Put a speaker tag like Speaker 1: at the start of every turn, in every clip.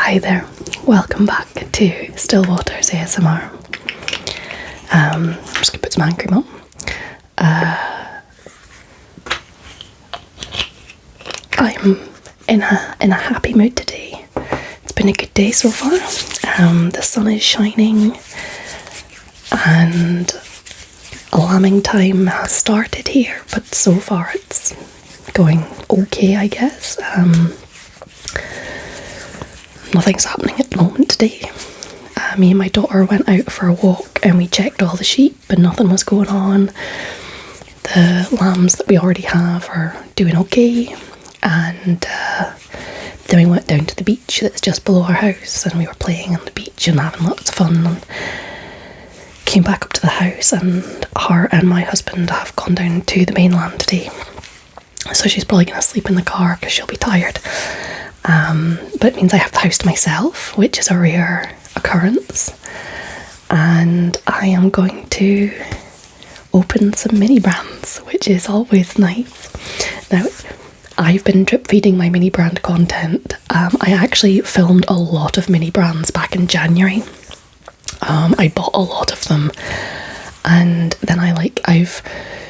Speaker 1: Hi there, welcome back to Still Waters ASMR. I'm just gonna put some hand cream on. I'm in a happy mood today. It's been a good day so far. The sun is shining and lambing time has started here, but so far it's going okay, I guess. Nothing's happening at the moment today. Me and my daughter went out for a walk and we checked all the sheep and nothing was going on. The lambs that we already have are doing okay, and then we went down to the beach that's just below our house and we were playing on the beach and having lots of fun, and came back up to the house, and her and my husband have gone down to the mainland today, so she's probably going to sleep in the car because she'll be tired. But it means I have the house to myself, which is a rare occurrence, and I am going to open some mini brands, which is always nice. Now, I've been drip feeding my mini brand content. I actually filmed a lot of mini brands back in January. I bought a lot of them, and then I've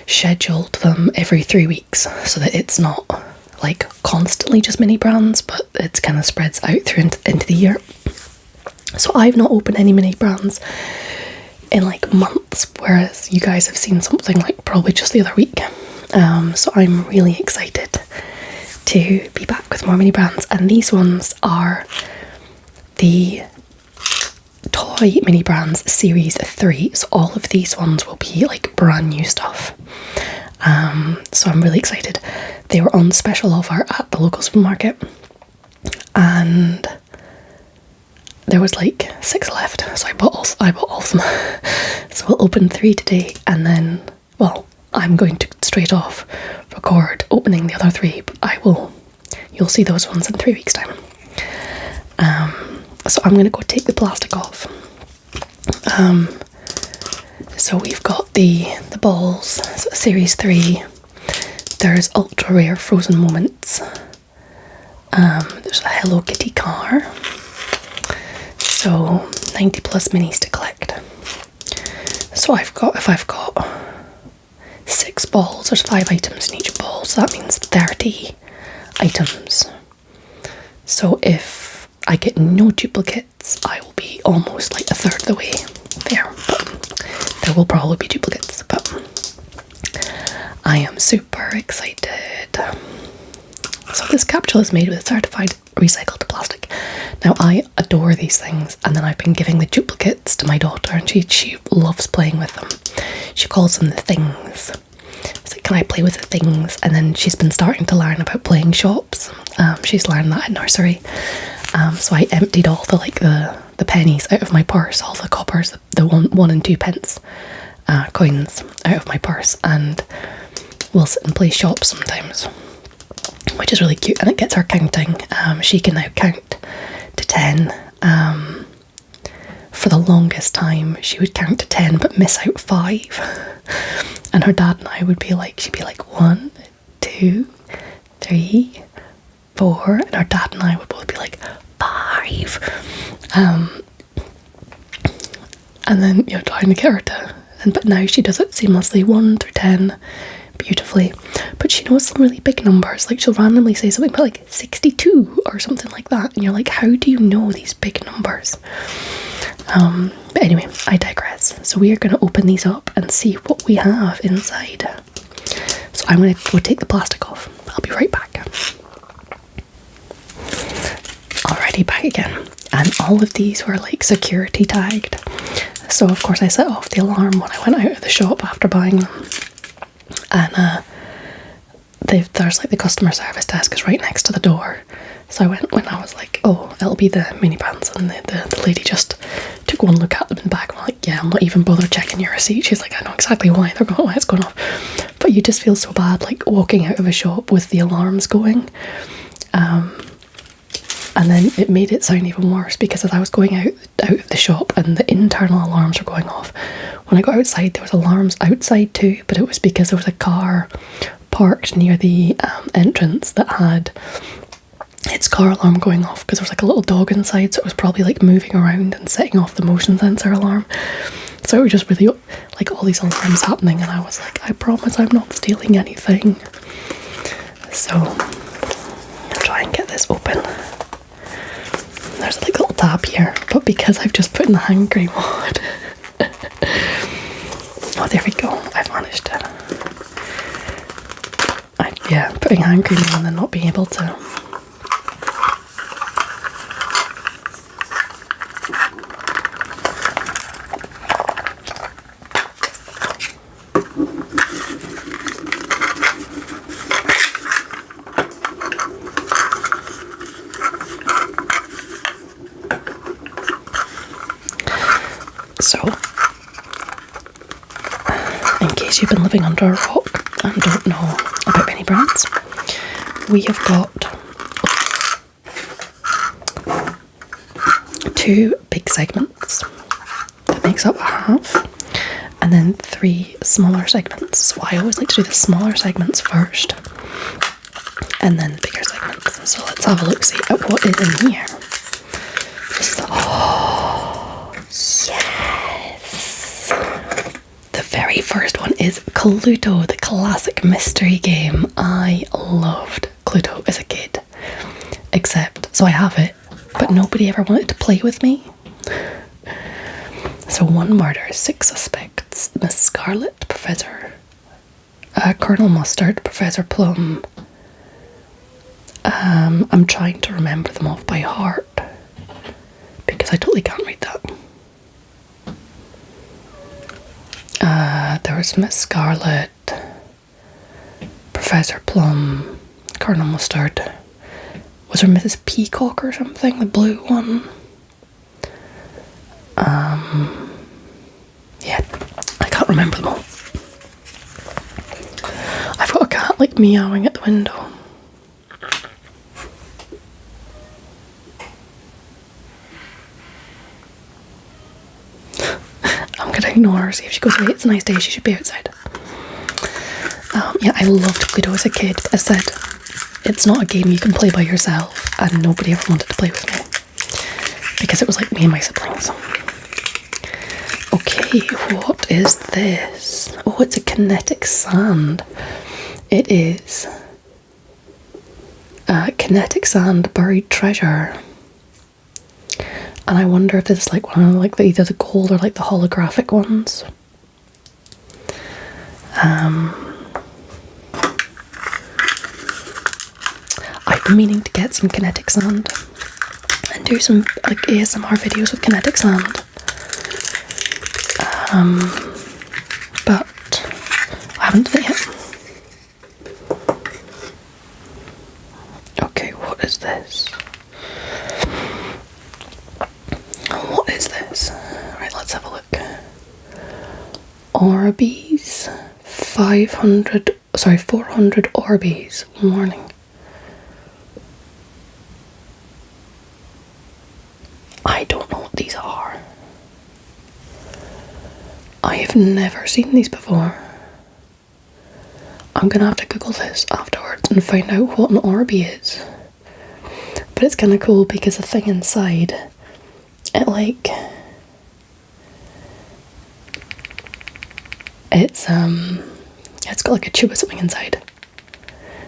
Speaker 1: scheduled them every 3 weeks so that it's not like constantly just mini brands, but it's kind of spreads out through into the year. So I've not opened any mini brands in like months, whereas you guys have seen something like probably just the other week. So I'm really excited to be back with more mini brands, and these ones are the Toy Mini Brands Series 3, so all of these ones will be like brand new stuff. So I'm really excited. They were on special offer at the local supermarket, and there was like 6 left, so I bought all of them. So we'll open 3 today, and then, well, I'm going to straight off record opening the other 3, but you'll see those ones in 3 weeks' time. So I'm going to go take the plastic off. So we've got the balls, so Series 3. There's ultra rare frozen moments. There's a Hello Kitty car. So 90 plus minis to collect. So if I've got 6 balls, there's 5 items in each ball, so that means 30 items. So if I get no duplicates, I will be almost like a third of the way there, but there will probably be duplicates, but I am super excited. So this capsule is made with certified recycled plastic. Now, I adore these things, and then I've been giving the duplicates to my daughter, and she loves playing with them. She calls them the things. It's like, can I play with the things? And then she's been starting to learn about playing shops. She's learned that in nursery. So I emptied all the pennies out of my purse, all the coppers, the 1 and 2 pence coins out of my purse, and we'll sit and play shops sometimes, which is really cute, and it gets her counting. She can now count to 10. For the longest time she would count to 10 but miss out 5, and her dad and I would be like, she'd be like 1, 2, 3, 4, and her dad and I would both be like 5, and then trying to get her to, but now she does it seamlessly, 1 through 10, beautifully. But she knows some really big numbers, like she'll randomly say something about like 62 or something like that, and you're like, how do you know these big numbers? But anyway, I digress. So we are going to open these up and see what we have inside. So I'm going to go take the plastic off. I'll be right back. Alrighty, back again. And all of these were like security tagged. So of course I set off the alarm when I went out of the shop after buying them. And there's like the customer service desk is right next to the door. So I went when I was like, oh, it'll be the mini brands, and the lady just took one look at them and back. I'm like, yeah, I'm not even bothered checking your receipt. She's like, I know exactly why it's going off. But you just feel so bad like walking out of a shop with the alarms going. And then it made it sound even worse, because as I was going out of the shop and the internal alarms were going off, when I got outside there was alarms outside too, but it was because there was a car parked near the entrance that had its car alarm going off because there was like a little dog inside, so it was probably like moving around and setting off the motion sensor alarm. So it was just really like all these alarms happening, and I was like, I promise I'm not stealing anything. So I'll try and get this open. There's like a little tab here, but because I've just put in the hand cream on. Oh, there we go. I've managed to. Yeah, putting hand cream on and then not being able to. So, in case you've been living under a rock and don't know about mini brands, we have got 2 big segments that makes up a half, and then 3 smaller segments. So I always like to do the smaller segments first, and then the bigger segments. So let's have a look, see at what is in here. Yes! The very first one is Cluedo, the classic mystery game. I loved Cluedo as a kid. Except, so I have it, but nobody ever wanted to play with me. So 1 murder, 6 suspects, Miss Scarlet, Professor Colonel Mustard, Professor Plum. I'm trying to remember them off by heart because I totally can't read that. There was Miss Scarlet, Professor Plum, Colonel Mustard. Was there Mrs. Peacock or something? The blue one? Yeah, I can't remember them all. I've got a cat like meowing at the window. I'm gonna ignore her, see if she goes away. It's a nice day, she should be outside. Yeah, I loved Cluedo as a kid. As I said, it's not a game you can play by yourself, and nobody ever wanted to play with me because it was like me and my siblings. Okay, what is this? Oh, it's a kinetic sand. It is kinetic sand buried treasure. And I wonder if this is like one of like either the gold or like the holographic ones. I've been meaning to get some kinetic sand and do some like ASMR videos with kinetic sand. But I haven't done it yet. Okay, what is this? What is this? Right, let's have a look. Orbeez. 400 Orbeez. Warning. I don't know what these are. I have never seen these before. I'm gonna have to Google this afterwards and find out what an Orby is. But it's kind of cool because the thing inside, it like, it's got like a tube of something inside.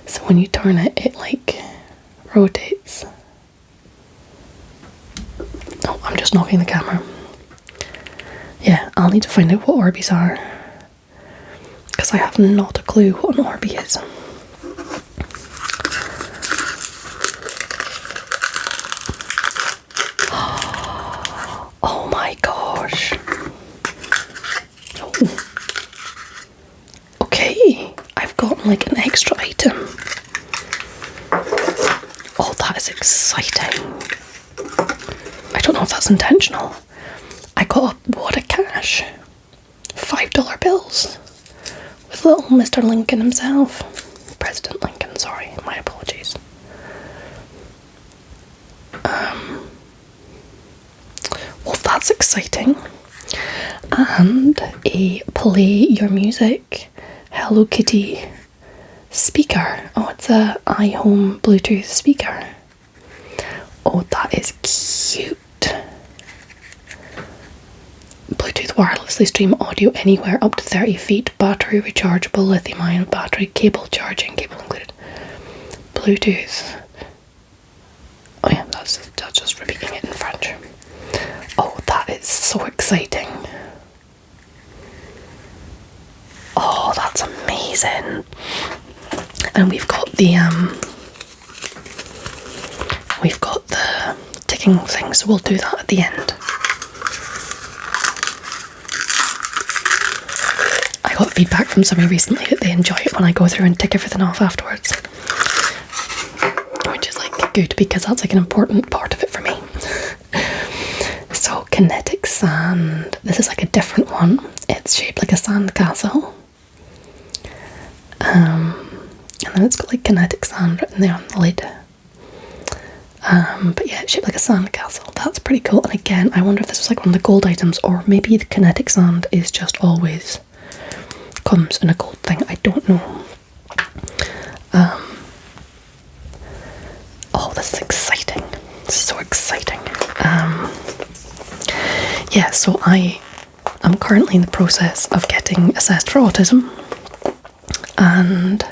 Speaker 1: So when you turn it, it like rotates. Oh, I'm just knocking the camera. Yeah, I'll need to find out what Orbeez are, because I have not a clue what an Orby is. Oh my gosh. Oh. Okay, I've gotten like an extra item. Oh, that is exciting. I don't know if that's intentional. I got a wad of cash. $5 bills. With little Mr. Lincoln himself. President Lincoln, sorry, my apologies. Well, that's exciting. And a play your music Hello Kitty speaker. Oh, it's a iHome Bluetooth speaker. is cute. Bluetooth wirelessly stream audio anywhere up to 30 feet. Battery rechargeable, lithium-ion battery, cable charging, cable included. Bluetooth. Oh yeah, that's just repeating it in French. Oh, that is so exciting. Oh, that's amazing. And we've got the ticking thing, so we'll do that at the end. I got feedback from somebody recently that they enjoy it when I go through and tick everything off afterwards, which is like good because that's like an important part of it for me. So kinetic sand. This is like a different one. It's shaped like a sand castle. And then it's got like kinetic sand written there on the lid. But yeah, it's shaped like a sand castle. That's pretty cool. And again, I wonder if this was like one of the gold items, or maybe the kinetic sand is just always comes in a gold thing. I don't know. Oh, this is exciting. This is so exciting. Yeah, so I am currently in the process of getting assessed for autism. And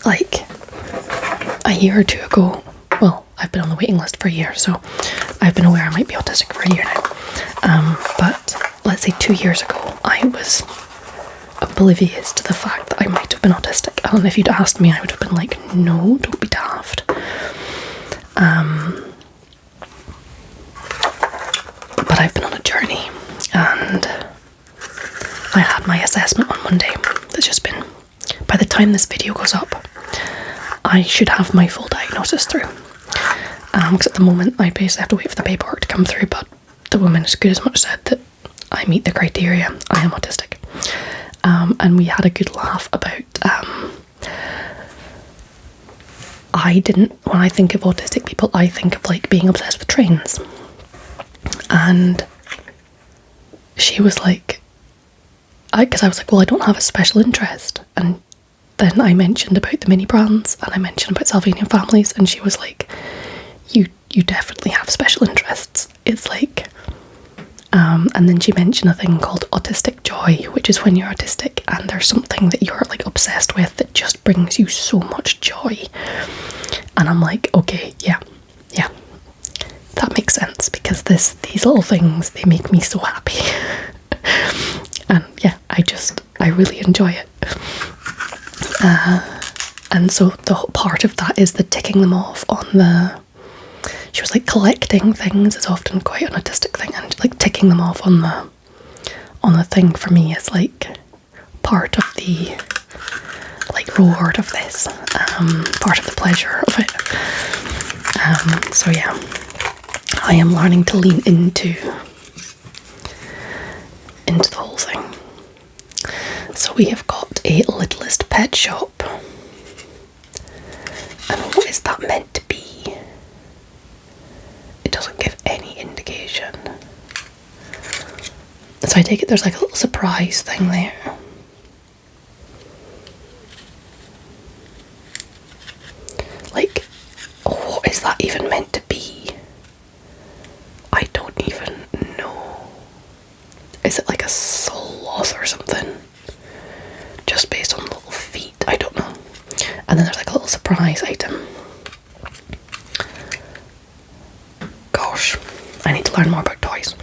Speaker 1: like a year or two ago, well, I've been on the waiting list for a year, so I've been aware I might be autistic for a year now. But let's say 2 years ago, I was oblivious to the fact that I might have been autistic. And if you'd asked me, I would have been like, no, don't be daft. But I've been on a journey, and I had my assessment on Monday. That's just been, by the time this video goes up, I should have my full diagnosis through. Because at the moment I basically have to wait for the paperwork to come through, but the woman as good as much said that I meet the criteria, I am autistic. And we had a good laugh about, when I think of autistic people, I think of like being obsessed with trains. And she was like, because I was like, well, I don't have a special interest. And then I mentioned about the mini brands, and I mentioned about Salvinian families, and she was like, you definitely have special interests. It's like, and then she mentioned a thing called autistic joy, which is when you're autistic and there's something that you're like obsessed with that just brings you so much joy. And I'm like, okay, yeah, that makes sense, because these little things, they make me so happy. And yeah, I really enjoy it. And so the whole part of that is the ticking them off on the, she was like, collecting things is often quite an autistic thing, and like ticking them off on the thing for me is like part of the like reward of this, part of the pleasure of it. So yeah, I am learning to lean into the whole thing. So we have got a Littlest Pet Shop. And what is that meant to be? It doesn't give any indication. So I take it there's like a little surprise thing there. Like, what is that even meant to be? I don't even know. Is it like a sloth or something? Just based on little feet, I don't know. And then there's like a little surprise item. Gosh, I need to learn more about toys.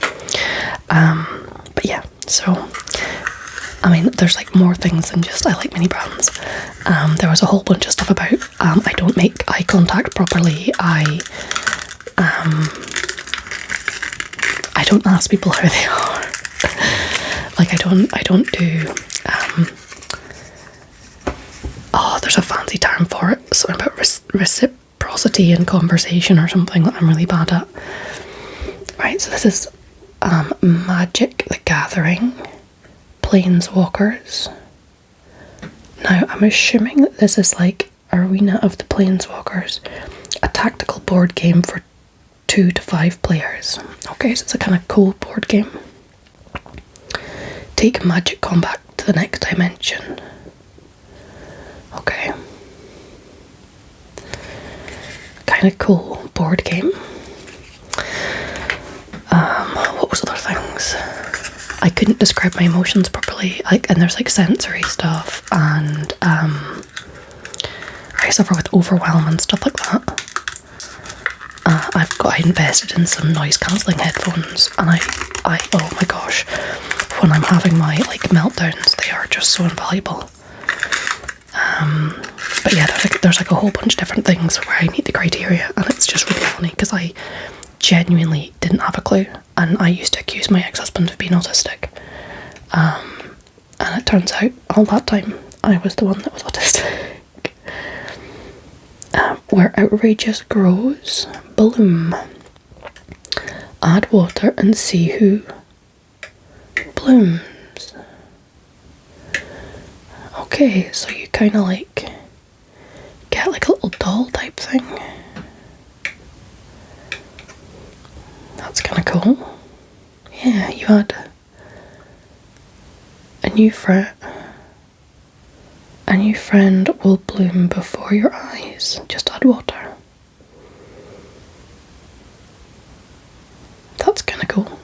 Speaker 1: But yeah, so I mean, there's like more things than just I like mini brands. There was a whole bunch of stuff about I don't make eye contact properly. I don't ask people how they are. Like I don't do there's a fancy term for it, something about reciprocity in conversation or something that I'm really bad at. Right, so this is Magic the Gathering Planeswalkers. Now I'm assuming that this is like Arena of the Planeswalkers, a tactical board game for 2 to 5 players. Okay, so it's a kind of cool board game. Take Magic combat to the next dimension. Okay. kind of cool board game. What was other things? I couldn't describe my emotions properly. And there's like sensory stuff, and I suffer with overwhelm and stuff like that. I invested in some noise cancelling headphones, and I oh my gosh, when I'm having my like meltdowns, they are just so invaluable. But yeah, there's like a whole bunch of different things where I meet the criteria, and it's just really funny because I genuinely didn't have a clue, and I used to accuse my ex-husband of being autistic, and it turns out all that time I was the one that was autistic. Where outrageous grows, bloom. Add water and see who blooms. Okay, so you kind of like get like a little doll type thing. That's kind of cool. Yeah, you add a new fret. A new friend will bloom before your eyes. Just add water. That's kind of cool.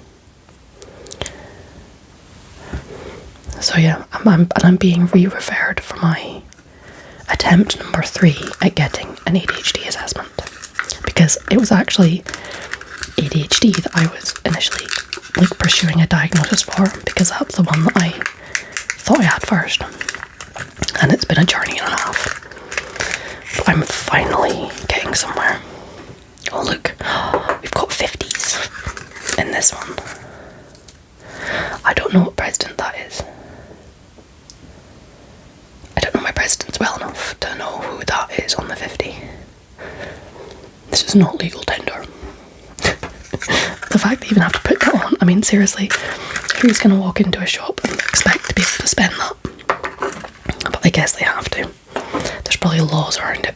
Speaker 1: So yeah, I'm being re-referred for my attempt number 3 at getting an ADHD assessment, because it was actually ADHD that I was initially like pursuing a diagnosis for, because that's the one that I thought I had first. And it's been a journey and a half. But I'm finally getting somewhere. Oh look, we've got 50s in this one. I don't know what president that is. I don't know my presidents well enough to know who that is on the 50. This is not legal tender. The fact they even have to put that on, I mean seriously, who's going to walk into a shop and expect to be able to spend that? But I guess they have to. There's probably laws around it.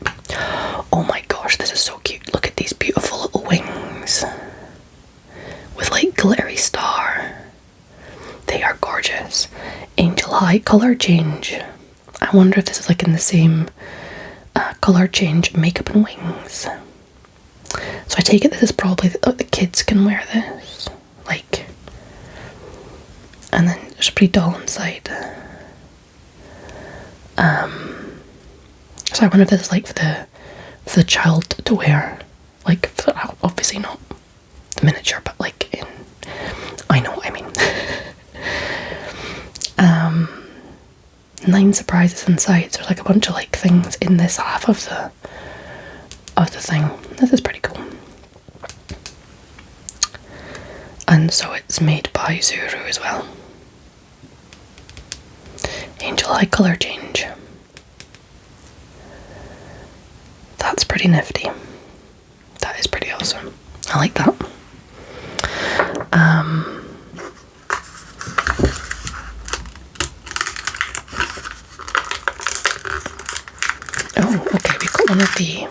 Speaker 1: Oh my gosh, this is so cute. Look at these beautiful little wings with like glittery star. They are gorgeous. Angel High colour change. I wonder if this is like in the same colour change makeup and wings. So I take it this is probably the kids can wear this. Like, and then there's a pretty doll inside. So I wonder if this is like for the child to wear, like for, obviously not the miniature, but like in, I know what I mean. 9 surprises inside. So there's like a bunch of like things in this half of the thing. This is pretty cool. And so it's made by Zuru as well. Angel Eye colour change. That's pretty nifty. That is pretty awesome. I like that. Oh, okay, we've got one of the...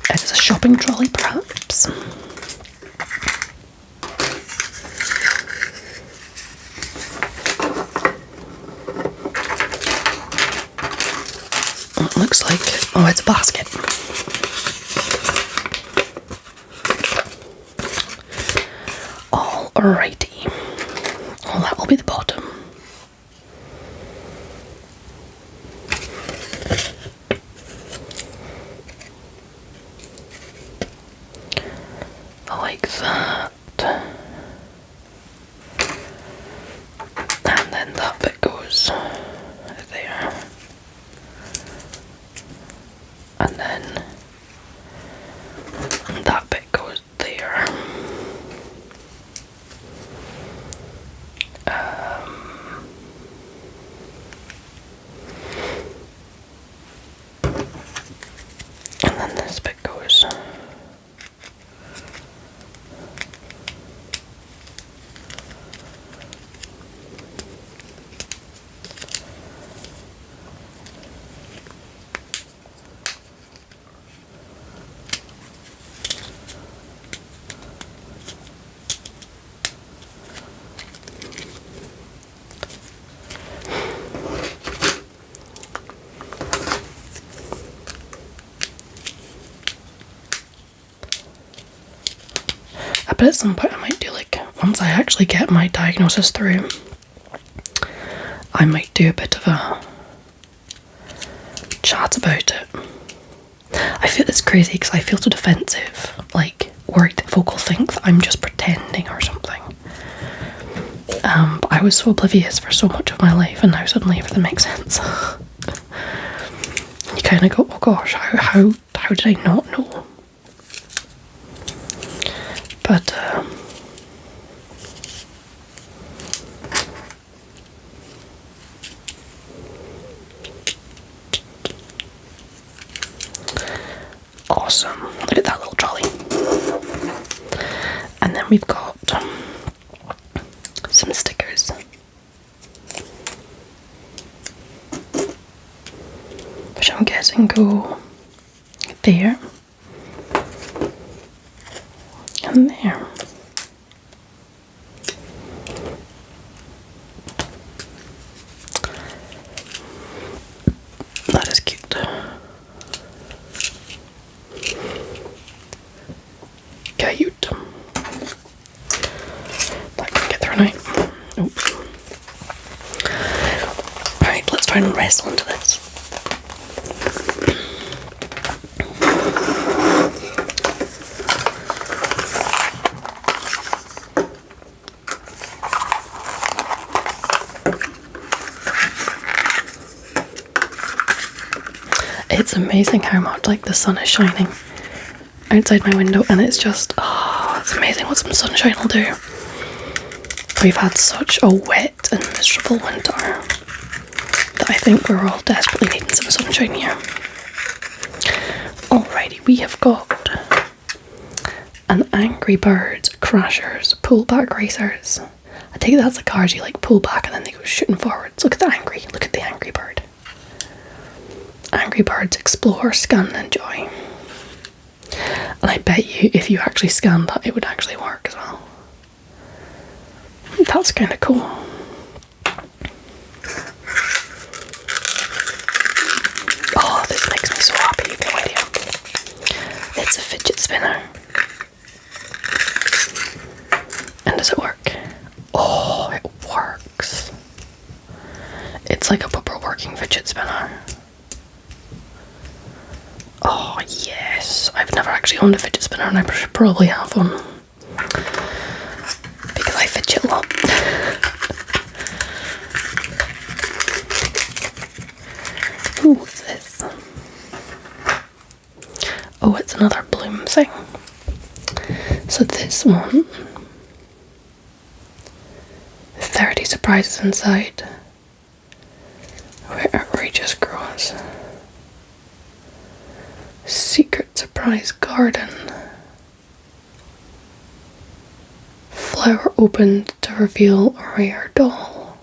Speaker 1: It's a shopping trolley, perhaps. It looks like... Oh, it's a basket. Alrighty. Well, that will be the bottom. Like that. And then that bit goes there. And then that bit goes there. And then this bit goes. but at some point I might do, like, once I actually get my diagnosis through, I might do a bit of a chat about it. I feel it's crazy because I feel so defensive, like worried that folk will think that I'm just pretending or something. But I was so oblivious for so much of my life, and now suddenly everything makes sense. You kind of go, oh gosh, how did I not know? But awesome. Look at that little trolley. And then we've got some stickers. Which I'm guessing go there and there. That is cute. Cute. That can get through now. Oops. Right, let's try and wrestle into this. It's amazing how much like the sun is shining outside my window, and it's just, oh, it's amazing what some sunshine will do. We've had such a wet and miserable winter that I think we're all desperately needing some sunshine here. Alrighty, we have got an Angry Birds Crashers pullback racers. I take it that's the cars you like pull back and then they go shooting forwards. Look at the Angry Bird. Angry Birds Explore, Scan and Enjoy. And I bet you if you actually scanned that, it would actually work as well. That's kind of cool. Oh, this makes me so happy, you've no idea. It's a fidget spinner. And does it work? Oh, it works. It's like a proper working fidget spinner. Oh yes, I've never actually owned a fidget spinner and I should probably have one. Because I fidget a lot. Ooh, what's this? Oh, it's another bloom thing. So this one, 30 surprises inside. Where outrageous grows. Secret surprise garden. Flower opened to reveal a rare doll.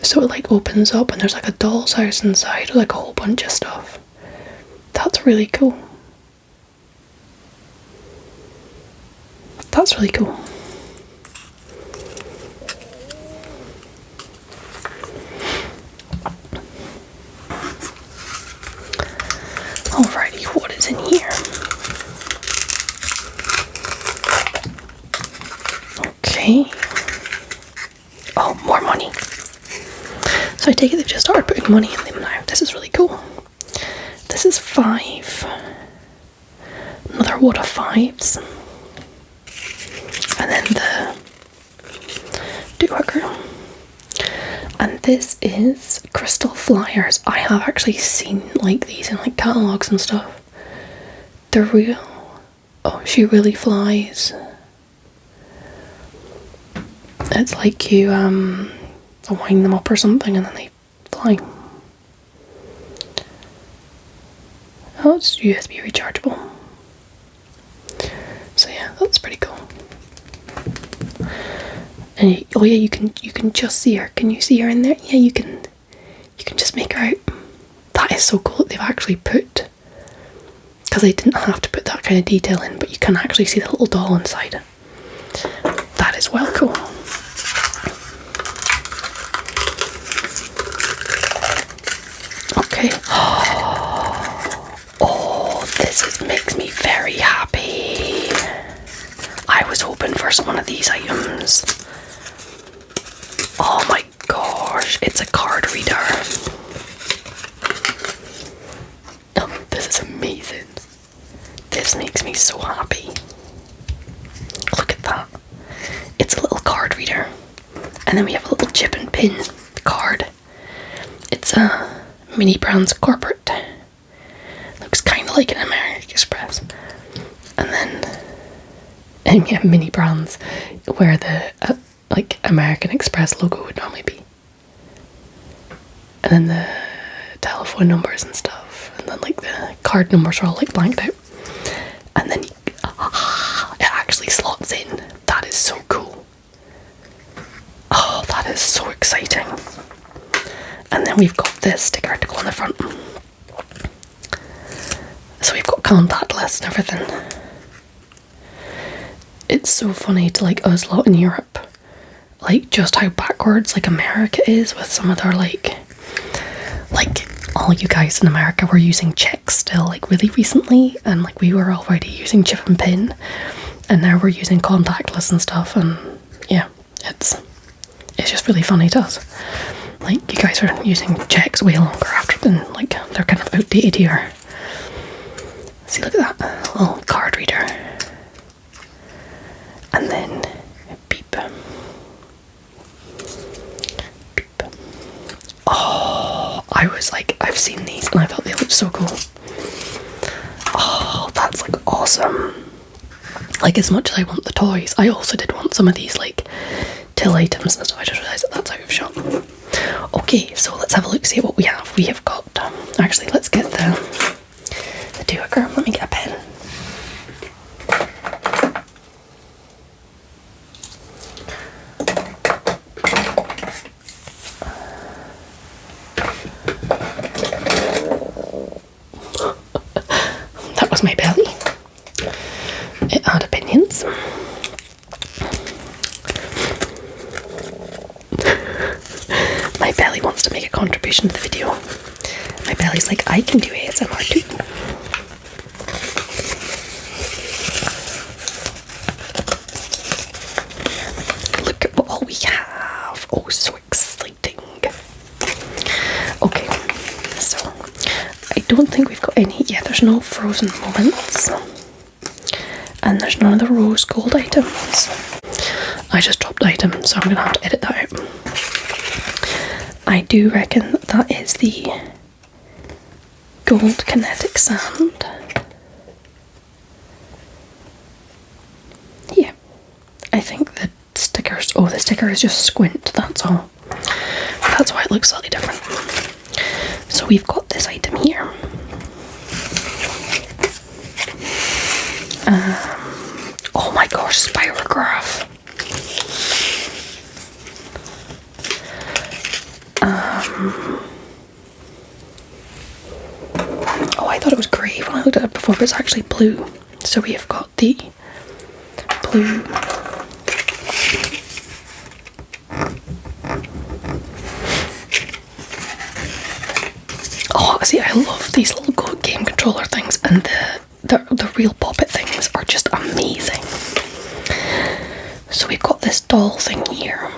Speaker 1: So it like opens up and there's like a doll's house inside with like a whole bunch of stuff. That's really cool. That's really cool. Alrighty, what is in here? Okay. Oh, more money. So I take it they've just started putting money in them now. This is really cool. This is 5. Another wad of 5s. And then the do-hooker. And this is crystal flyers. I have actually seen like these in like catalogues and stuff. They're real. Oh, she really flies. It's like you wind them up or something and then they fly. Oh, it's USB rechargeable. So yeah, that's pretty cool. And oh yeah, you can just see her. Can you see her in there? Yeah, you can just make her out. That is so cool that they've actually put, because they didn't have to put that kind of detail in, but you can actually see the little doll inside. That is well cool. Okay. Oh, makes me very happy. first one of these items. Oh my gosh, it's a card reader. Oh, this is amazing. This makes me so happy. Look at that. It's a little card reader. And then we have a little chip and pin card. It's a Mini Brands corporate. Looks kind of like an American Express. And then, and yeah, Mini Brands, where the like American Express logo would normally be. And then the telephone numbers and stuff. And then like the card numbers are all like blanked out. And then it actually slots in. That is so cool. Oh, that is so exciting. And then we've got this sticker to go on the front. So we've got contactless and everything. It's so funny to like us lot in Europe, like just how backwards like America is with some of their like all you guys in America were using checks still like really recently, and like we were already using chip and pin, and now we're using contactless and stuff, and yeah, it's just really funny to us. Like you guys are using checks way longer after than like they're kind of outdated here. See, look at that little card reader. And then beep. Beep. Oh, I was like, I've seen these and I thought they looked so cool. Oh, that's like awesome. Like as much as I want the toys, I also did want some of these like till items and stuff. I just realised that that's out of shop. Okay, so let's have a look, see what we have. We have got, actually let's get the Duoker. Let me get a pen. That was my belly. It had opinions. My belly wants to make a contribution to the video. My belly's like, I can do ASMR too. Look at what all we have. Oh, so exciting. Okay, so I don't think we've got any. Yeah, there's no frozen moments. And there's none of the rose gold items. I just dropped items, so I'm going to have to edit that out. I do reckon that is the gold kinetic sand. Yeah, I think the stickers, oh, the sticker is just squint, that's all. That's why it looks slightly different. So we've got this item here. Oh my gosh, Spirograph. Oh, I thought it was grey when I looked at it before, but it's actually blue. So we have got the blue. Oh, see, I love these little game controller things, and the real poppet things are just amazing. So we've got this doll thing here.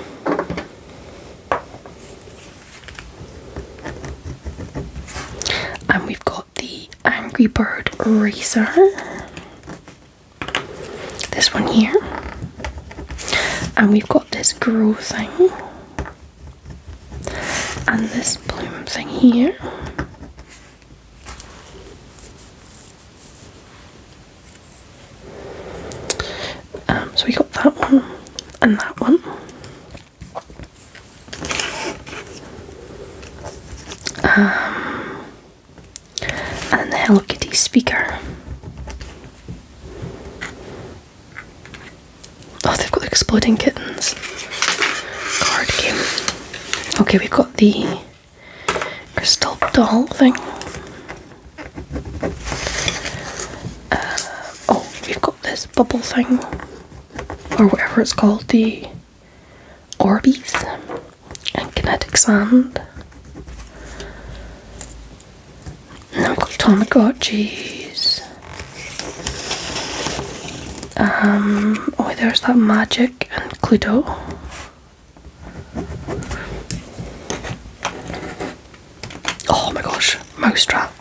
Speaker 1: And we've got the Angry Bird Racer. This one here. And we've got this grow thing. And this bloom thing here. So we got that one and that one. And then the Hello Kitty speaker. Oh, they've got the exploding kittens card game. Okay, we've got the crystal doll thing. Oh, we've got this bubble thing, or whatever it's called, the Orbeez and kinetic sand. And then we've got Tamagotchis. Oh, there's that Magic and Cluedo. Oh my gosh, Mousetrap.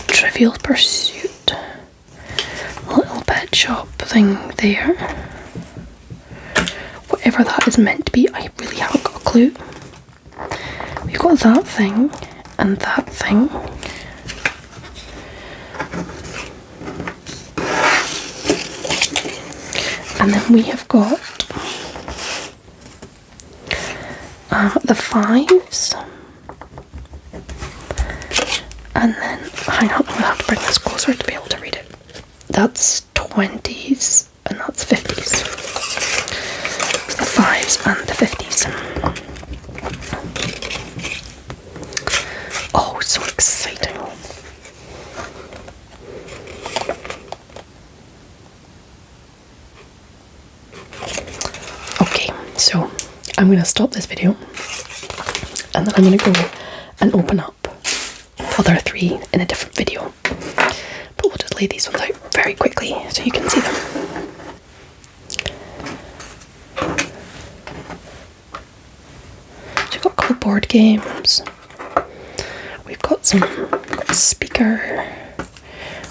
Speaker 1: Trivial Pursuit. Little Pet Shop thing there. Whatever that is meant to be, I really haven't got a clue. We've got that thing and that thing. And then we have got the 5s. And then, hang on, I'm going to have to bring this closer to be able to read it. That's 20s and that's 50s. The 5s and the 50s. Oh, so exciting. Okay, so I'm going to stop this video and then I'm going to go and open up the other 3 in a different video. But we'll just lay these ones out very quickly so you can see them. So we've got a couple board games. We've got some speaker.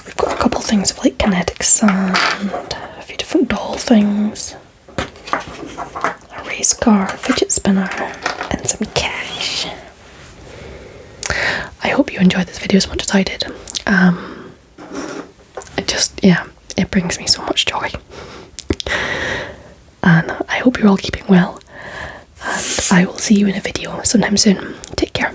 Speaker 1: We've got a couple things of like kinetic sand, a few different doll things, a race car, fidget spinner, and some cash. I hope you enjoyed this video as much as I did. It brings me so much joy. And I hope you're all keeping well. And I will see you in a video sometime soon. Take care.